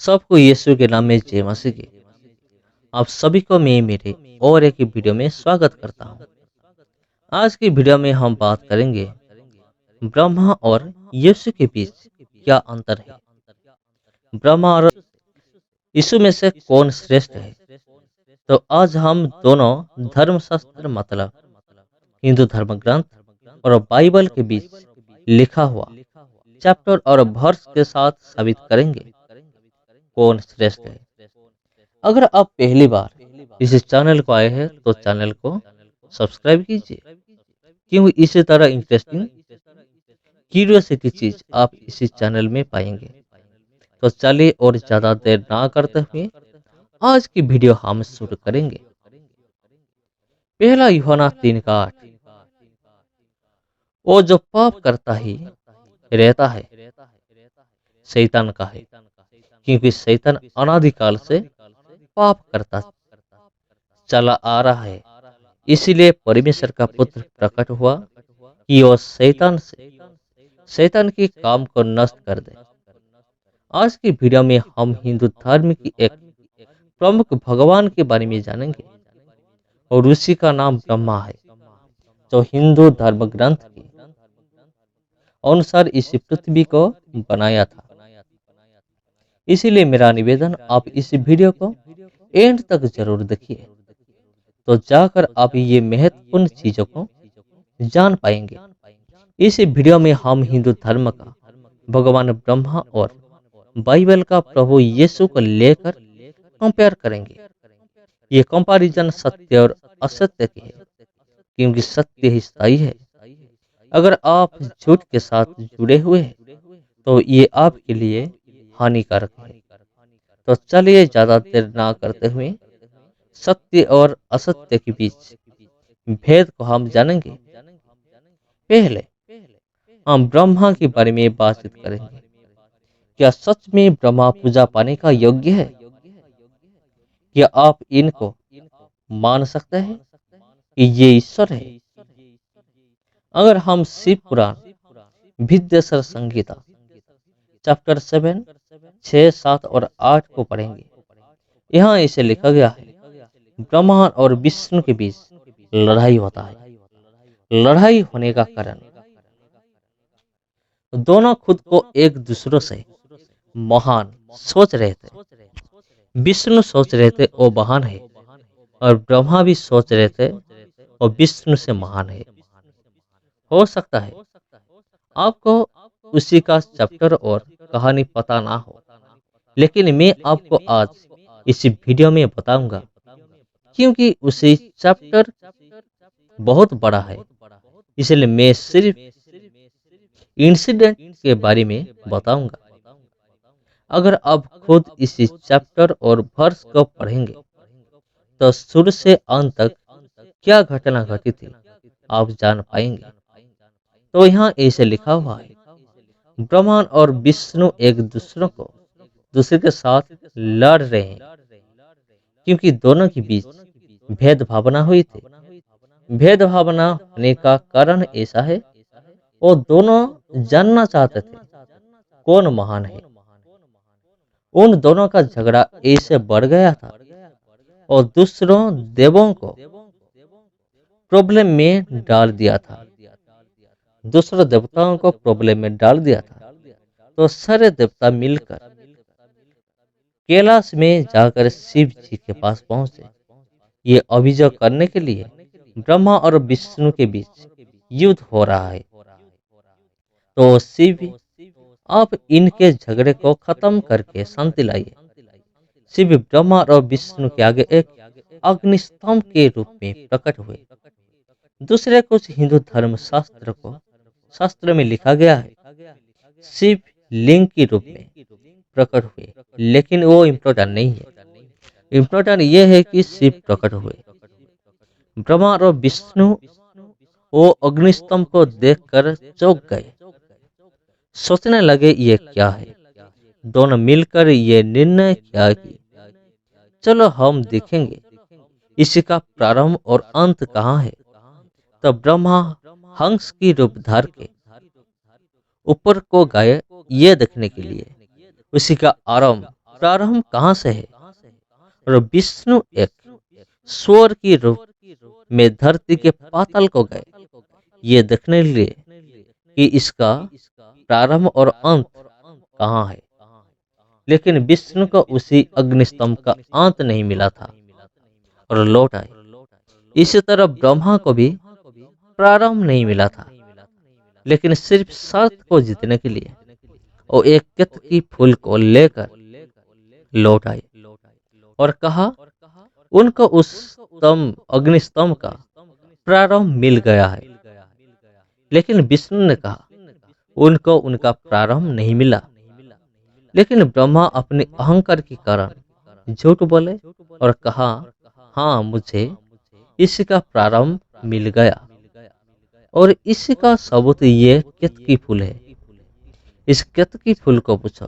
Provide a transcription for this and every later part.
सबको यीशु के नाम में जय मसीह की। आप सभी को मैं मेरे और एक वीडियो में स्वागत करता हूं। आज की वीडियो में हम बात करेंगे ब्रह्मा और यीशु के बीच क्या अंतर है। ब्रह्मा और यीशु में से कौन श्रेष्ठ है। तो आज हम दोनों धर्मशास्त्र मतलब हिंदू धर्म ग्रंथ और बाइबल के बीच लिखा हुआ चैप्टर और वर्स के साथ साबित करेंगे कौन श्रेष्ठ है। अगर आप पहली बार इस चैनल को आए हैं तो चैनल को सब्सक्राइब कीजिए, क्योंकि इसी तरह इंटरेस्टिंग क्यूरियोसिटी चीज आप इसी चैनल में पाएंगे। तो चलिए और ज्यादा देर ना करते हुए आज की वीडियो हम शुरू करेंगे। पहला यूहन्ना 3:8, वो जो पाप करता ही रहता है शैतान का है, क्योंकि शैतान अनादिकाल से पाप करता चला आ रहा है। इसीलिए परमेश्वर का पुत्र प्रकट हुआ कि वह शैतान के काम को नष्ट कर दे। आज की वीडियो में हम हिंदू धर्म की एक प्रमुख भगवान के बारे में जानेंगे और उसी का नाम ब्रह्मा है, जो हिंदू धर्म ग्रंथ के अनुसार इस पृथ्वी को बनाया था। इसीलिए मेरा निवेदन, आप इस वीडियो को एंड तक जरूर देखिए, तो जाकर आप ये महत्वपूर्ण चीजों को जान पाएंगे। इस वीडियो में हम हिंदू धर्म का भगवान ब्रह्मा और बाइबल का प्रभु यीशु को लेकर कंपेयर करेंगे। ये कंपैरिजन सत्य और असत्य की है, क्योंकि सत्य ही स्थायी है। अगर आप झूठ के साथ जुड़े हुए हैं तो ये आपके लिए हानिकारक है। तो चलिए ज्यादा देर ना करते हुए सत्य और असत्य के बीच भेद को हम जानेंगे। पहले हम ब्रह्मा के बारे में बातचीत करेंगे। क्या सच में ब्रह्मा पूजा पाने का योग्य है? क्या आप इनको मान सकते हैं कि ये ईश्वर है? अगर हम शिव पुराण विद्यासर संगीता चैप्टर 7, 6, 7 और 8 को पढ़ेंगे, यहाँ इसे लिखा गया है, ब्रह्मा और विष्णु के बीच लड़ाई होता है। लड़ाई होने का कारण दोनों खुद को एक दूसरे से महान सोच रहे थे। विष्णु सोच रहे थे वो महान है, और ब्रह्मा भी सोच रहे थे वो विष्णु से महान है। हो सकता है आपको उसी का चैप्टर और कहानी पता ना हो, लेकिन मैं आपको आज इस वीडियो में बताऊंगा, क्योंकि उसी चैप्टर बहुत बड़ा है। इसलिए मैं सिर्फ इंसिडेंट के बारे में बताऊंगा। अगर आप खुद इसी चैप्टर और वर्स को पढ़ेंगे तो शुरू से अंत तक क्या घटना घटी थी आप जान पाएंगे। तो यहाँ ऐसे लिखा हुआ है, ब्रह्मा और विष्णु एक दूसरे के साथ लड़ रहे हैं, क्योंकि दोनों के बीच भेदभावना हुई थी। भेदभावना होने का कारण ऐसा है, वो दोनों जानना चाहते थे कौन महान है। उन दोनों का झगड़ा ऐसे बढ़ गया था और दूसरों देवों को प्रॉब्लम में डाल दिया था। दूसरे देवताओं को प्रॉब्लम में डाल दिया था। तो सारे देवता मिलकर कैलाश में जाकर शिव जी के पास पहुंचे, ये अभियोग करने के लिए ब्रह्मा और विष्णु के बीच युद्ध हो रहा है। तो शिव, आप इनके झगड़े को खत्म करके शांति लाइए। शिव ब्रह्मा और विष्णु के आगे एक अग्निस्तंभ के रूप में प्रकट हुए। दूसरे कुछ हिंदू धर्म शास्त्र में लिखा गया है, शिव लिंग के रूप में प्रकट हुए, लेकिन वो इम्पोर्टेंट नहीं है। इम्पोर्टेंट ये है कि शिव प्रकट हुए। ब्रह्मा और विष्णु वो अग्निस्तंभ को देखकर चौंक गए, सोचने लगे ये क्या है। दोनों मिलकर ये निर्णय किया कि चलो हम देखेंगे इसका प्रारंभ और अंत कहाँ है। तो ब्रह्मा हंस की रूप धार के ऊपर को गए ये देखने के लिए उसी का आरंभ प्रारंभ कहाँ से है और विष्णु एक स्वर की रूप में धरती के पाताल को गए ये देखने के लिए कि इसका प्रारंभ और अंत कहाँ है। लेकिन विष्णु को उसी अग्निस्तंभ का अंत नहीं मिला था और लौट आए। इसी तरह ब्रह्मा को भी प्रारंभ नहीं मिला था, लेकिन सिर्फ शर्त को जीतने के लिए वो एक केतकी फूल को लेकर लौट आए और कहा उनको उस अग्निस्तंभ का प्रारंभ मिल गया है। लेकिन विष्णु ने कहा उनको उनका प्रारंभ नहीं मिला। लेकिन ब्रह्मा अपने अहंकार के कारण झूठ बोले और कहा हाँ मुझे इसका प्रारंभ मिल गया और इसका सबूत ये केतकी फूल है। इस केतकी फूल को पूछो।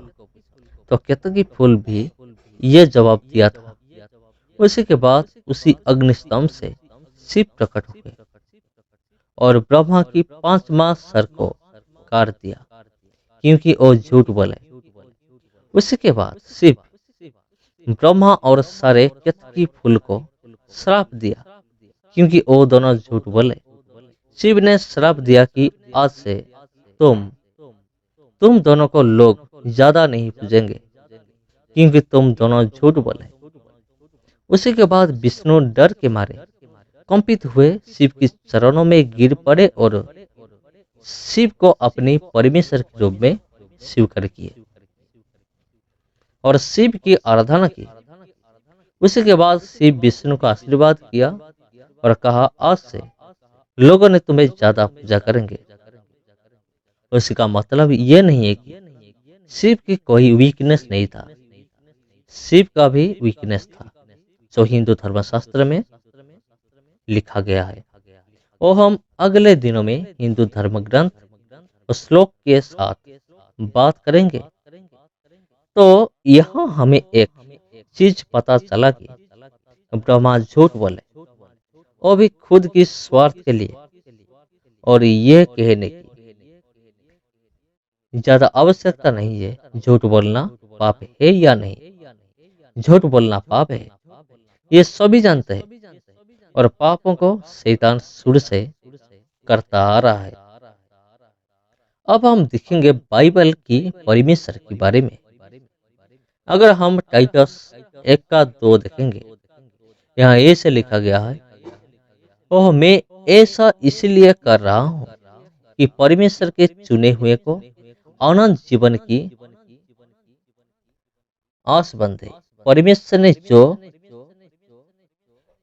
तो केतकी फूल भी ये जवाब दिया था। उसी के बाद उसी अग्निस्तंभ से शिव प्रकट हुए और ब्रह्मा की 5 मास सर को काट दिया क्योंकि वो झूठ बोले। उसी के बाद शिव ब्रह्मा और सारे केतकी फूल को श्राप दिया क्योंकि वो दोनों झूठ बोले। शिव ने श्राप दिया कि आज से तुम दोनों को लोग ज्यादा नहीं पूजेंगे क्योंकि तुम दोनों झूठ बोले। उसी के बाद विष्णु डर के मारे कंपित हुए शिव की चरणों में गिर पड़े और शिव को अपनी परमेश्वर के रूप में स्वीकार किए और शिव की आराधना की। उसी के बाद शिव विष्णु का आशीर्वाद किया और कहा आज से लोगों ने तुम्हें ज्यादा पूजा करेंगे। उसका मतलब ये नहीं है कि शिव की कोई वीकनेस नहीं था, शिव का भी वीकनेस था जो हिंदू धर्मशास्त्र में लिखा गया है। और हम अगले दिनों में हिंदू धर्म ग्रंथ और श्लोक के साथ बात करेंगे। तो यहाँ हमें एक चीज पता चला कि ब्रह्मा झूठ बोले वो भी खुद की स्वार्थ के लिए और ये कहने की ज्यादा आवश्यकता नहीं है झूठ बोलना पाप है या नहीं। झूठ बोलना पाप है ये सभी जानते हैं और पापों को शैतान शुरू से करता आ रहा है। अब हम देखेंगे बाइबल की परमेश्वर के बारे में। अगर हम टाइटस 1:2 देखेंगे, यहाँ ऐसे लिखा गया है ओह मैं ऐसा इसलिए कर रहा हूँ कि परमेश्वर के चुने हुए को अनंत जीवन की आस बंधे। परमेश्वर ने जो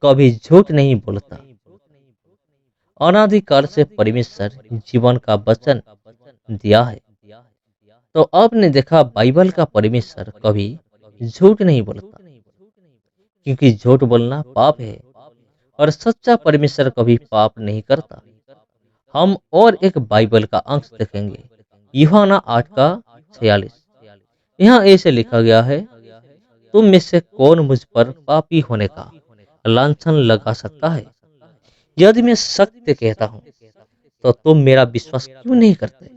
कभी झूठ नहीं बोलता, अनादिकाल से परमेश्वर जीवन का वचन दिया है। तो आपने देखा बाइबल का परमेश्वर कभी झूठ नहीं बोलता क्योंकि झूठ बोलना पाप है और सच्चा परमेश्वर कभी पाप नहीं करता। हम और एक बाइबल का अंश देखेंगे यूहन्ना 8:46। यहाँ ऐसे लिखा गया है तुम में से कौन मुझ पर पापी होने का लांछन लगा सकता है? यदि मैं सत्य कहता हूँ तो तुम मेरा विश्वास क्यों नहीं करते?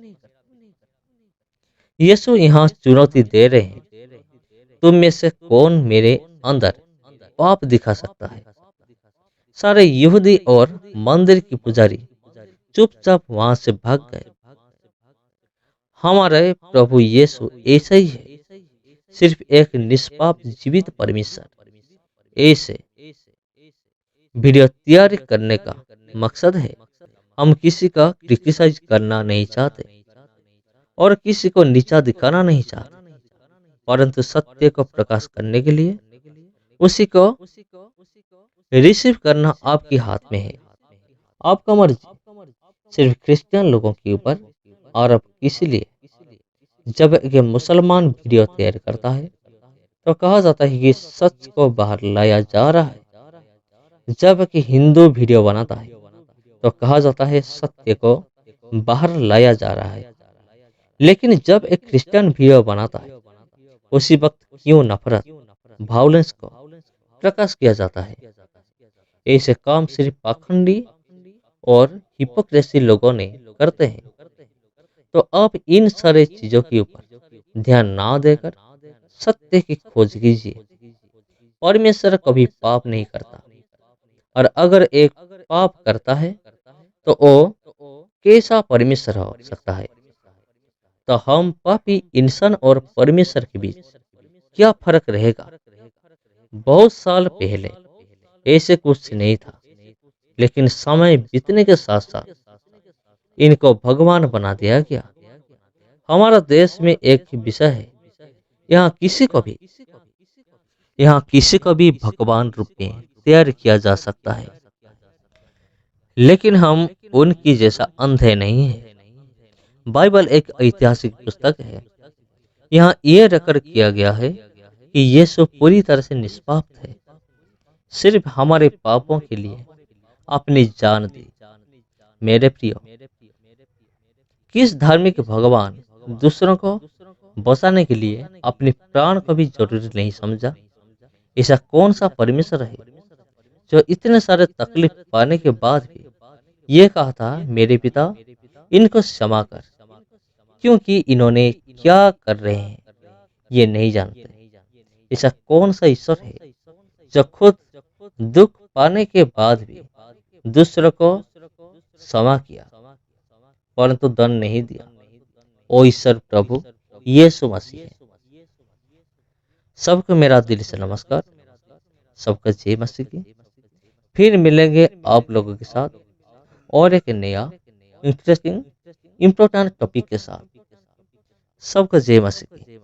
यीशु यहाँ चुनौती दे रहे हैं तुम में से कौन मेरे अंदर पाप दिखा सकता है? सारे यहूदी और मंदिर के पुजारी चुपचाप वहां से भाग गए। हमारे प्रभु यीशु ऐसा ही है, सिर्फ एक निष्पाप जीवित परमेश्वर। ऐसे वीडियो तैयार करने का मकसद है हम किसी का क्रिटिसाइज करना नहीं चाहते और किसी को नीचा दिखाना नहीं चाहते, परंतु सत्य को प्रकाश करने के लिए उसी को रिसीव करना आपके हाथ में है। आपका मर्जी सिर्फ क्रिश्चियन लोगों के ऊपर आरोप इसलिए जब एक मुसलमान वीडियो तैयार करता है तो कहा जाता है कि सच को बाहर लाया जा रहा है, जबकि हिंदू वीडियो बनाता है तो कहा जाता है सत्य को बाहर लाया जा रहा है। लेकिन जब एक क्रिश्चियन वीडियो बनाता है उसी वक्त क्यों नफरत, वायलेंस को प्रकाश किया जाता है? ऐसे काम सिर्फ पाखंडी और हिपोक्रेसी लोगों ने करते हैं। तो आप इन सारे चीजों के ऊपर ध्यान ना देकर सत्य की खोज कीजिए। परमेश्वर कभी पाप नहीं करता, और अगर एक पाप करता है तो वो कैसा परमेश्वर हो सकता है? तो हम पापी इंसान और परमेश्वर के बीच क्या फर्क रहेगा? बहुत साल पहले ऐसे कुछ नहीं था, लेकिन समय बीतने के साथ साथ इनको भगवान बना दिया गया। हमारा देश में एक विषय है, यहाँ किसी को भी यहाँ किसी को भी भगवान रूप में तैयार किया जा सकता है, लेकिन हम उनकी जैसा अंधे नहीं है। बाइबल एक ऐतिहासिक पुस्तक है। यहाँ यह रिकॉर्ड किया गया है कि यीशु पूरी तरह से निष्पाप थे, सिर्फ हमारे पापों के लिए अपनी जान दी। मेरे प्रियो, किस धार्मिक भगवान दूसरों को बचाने के लिए अपने प्राण को भी जरूरी नहीं समझा? ऐसा कौन सा परमेश्वर है जो इतने सारे तकलीफ पाने के बाद भी ये कहा था, मेरे पिता इनको क्षमा कर, क्योंकि इन्होंने क्या कर रहे हैं ये नहीं जानते। ऐसा कौन सा ईश्वर है जो खुद दुख पाने के बाद भी दूसरों को क्षमा किया, परंतु दंड नहीं दिया? ओ ईश्वर प्रभु यीशु मसीह है। सबको मेरा दिल से नमस्कार, सबका जय मसीह की। फिर मिलेंगे आप लोगों के साथ और एक नया इंटरेस्टिंग इम्पोर्टेंट टॉपिक के साथ। सबका जय मसीह की।